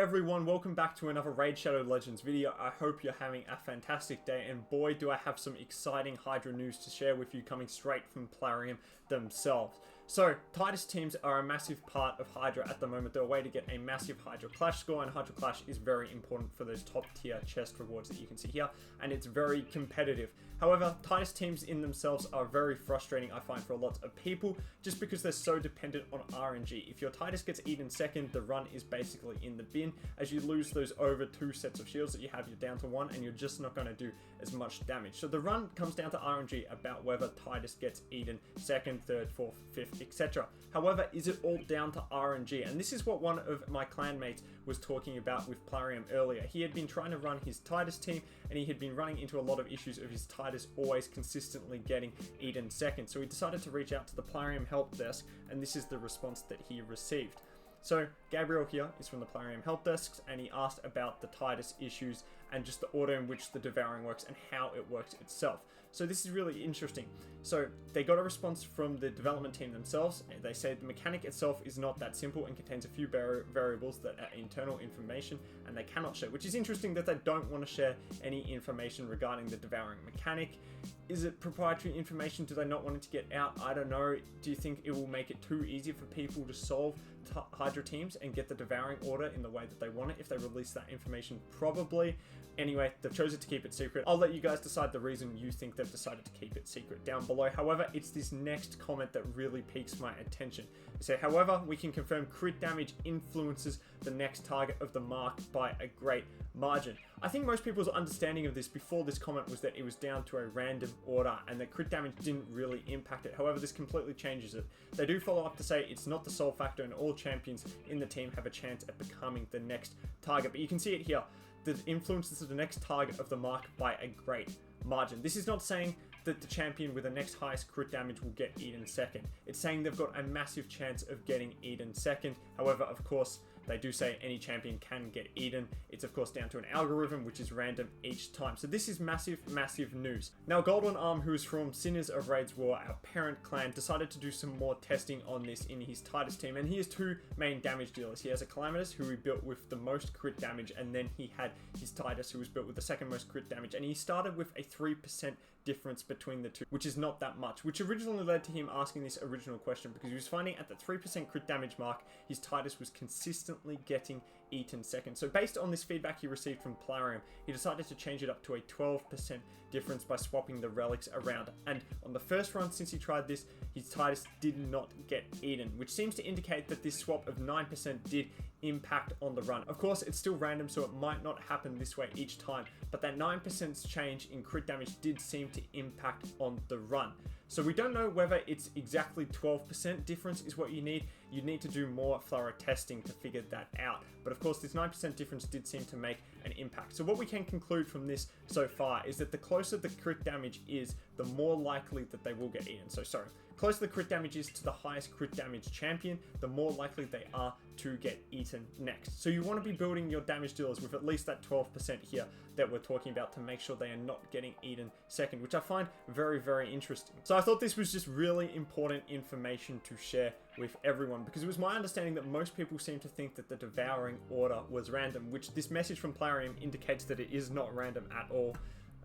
everyone, welcome back to another Raid Shadow Legends video. I hope you're having a fantastic day, and boy do I have some exciting Hydra news to share with you coming straight from Plarium themselves. So, Titus teams are a massive part of Hydra at the moment. They're a way to get a massive Hydra Clash score, and Hydra Clash is very important for those top tier chest rewards that you can see here, and it's very competitive. However, Titus teams in themselves are very frustrating, I find, for a lot of people, just because they're so dependent on RNG. If your Titus gets eaten second, the run is basically in the bin. As you lose those over 2 sets of shields that you have, you're down to 1, and you're just not going to do as much damage. So the run comes down to RNG about whether Titus gets eaten second, third, fourth, fifth, etc. However, is it all down to RNG? And this is what one of my clanmates was talking about with Plarium earlier. He had been trying to run his Titus team, and he had been running into a lot of issues of his Titus always consistently getting eaten second. So he decided to reach out to the Plarium help desk, and this is the response that he received. So Gabriel here is from the Plarium help desks, and he asked about the Titus issues and just the order in which the devouring works and how it works itself. So this is really interesting. So they got a response from the development team themselves. They say the mechanic itself is not that simple and contains a few variables that are internal information and they cannot share, which is interesting that they don't want to share any information regarding the devouring mechanic. Is it proprietary information? Do they not want it to get out? I don't know. Do you think it will make it too easy for people to solve Hydra teams and get the devouring order in the way that they want it if they release that information? Probably. Anyway, they've chosen to keep it secret. I'll let you guys decide the reason you think they've decided to keep it secret down below. However, it's this next comment that really piques my attention. They say, however, we can confirm crit damage influences the next target of the mark by a great margin. I think most people's understanding of this before this comment was that it was down to a random order and that crit damage didn't really impact it. However, this completely changes it. They do follow up to say it's not the sole factor and all champions in the team have a chance at becoming the next target. But you can see it here. The influences of the next target of the mark by a great margin. This is not saying that the champion with the next highest crit damage will get eaten second. It's saying they've got a massive chance of getting eaten second. However, of course, they do say any champion can get eaten. It's of course down to an algorithm which is random each time. So this is massive, massive news. Now Golden Arm, who is from Sinners of Raids War, our parent clan, decided to do some more testing on this in his Titus team, and he has 2 main damage dealers. He has a Calamitous, who he built with the most crit damage, and then he had his Titus, who was built with the second most crit damage, and he started with a 3% difference between the two, which is not that much, which originally led to him asking this original question because he was finding at the 3% crit damage mark, his Titus was consistently getting eaten second. So based on this feedback he received from Plarium, he decided to change it up to a 12% difference by swapping the relics around. And on the first run since he tried this, his Titus did not get eaten, which seems to indicate that this swap of 9% did impact on the run. Of course, it's still random, so it might not happen this way each time, but that 9% change in crit damage did seem to impact on the run. So we don't know whether it's exactly 12% difference is what you need. You need to do more thorough testing to figure that out. But of course, this 9% difference did seem to make an impact. So what we can conclude from this so far is that the closer the crit damage is, the more likely that they will get eaten. So sorry, closer the crit damage is to the highest crit damage champion, the more likely they are to get eaten next. So you want to be building your damage dealers with at least that 12% here that we're talking about to make sure they are not getting eaten second, which I find very, very interesting. So I thought this was just really important information to share with everyone, because it was my understanding that most people seem to think that the devouring order was random, which this message from Plarium indicates that it is not random at all.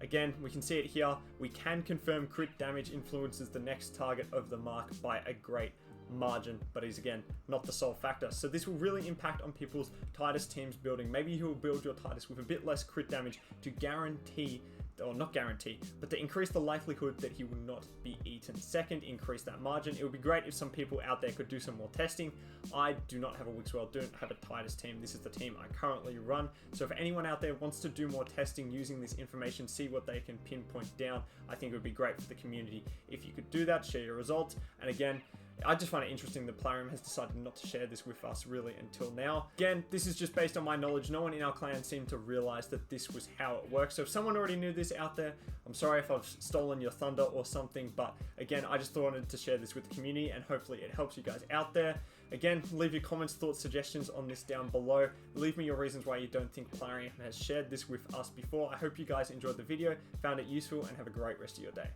Again, we can see it here. We can confirm crit damage influences the next target of the mark by a great margin, but is again not the sole factor. So this will really impact on people's Titus teams building. Maybe you will build your Titus with a bit less crit damage to guarantee, or not guarantee, but to increase the likelihood that he will not be eaten second, increase that margin. It would be great if some people out there could do some more testing. I do not have a Wixwell, don't have a Titus team. This is the team I currently run. So if anyone out there wants to do more testing using this information, see what they can pinpoint down, I think it would be great for the community if you could do that, share your results. And again, I just find it interesting that Plarium has decided not to share this with us really until now. Again, this is just based on my knowledge. No one in our clan seemed to realize that this was how it works. So if someone already knew this out there, I'm sorry if I've stolen your thunder or something, but again, I just wanted to share this with the community and hopefully it helps you guys out there. Again, leave your comments, thoughts, suggestions on this down below. Leave me your reasons why you don't think Plarium has shared this with us before. I hope you guys enjoyed the video, found it useful, and have a great rest of your day.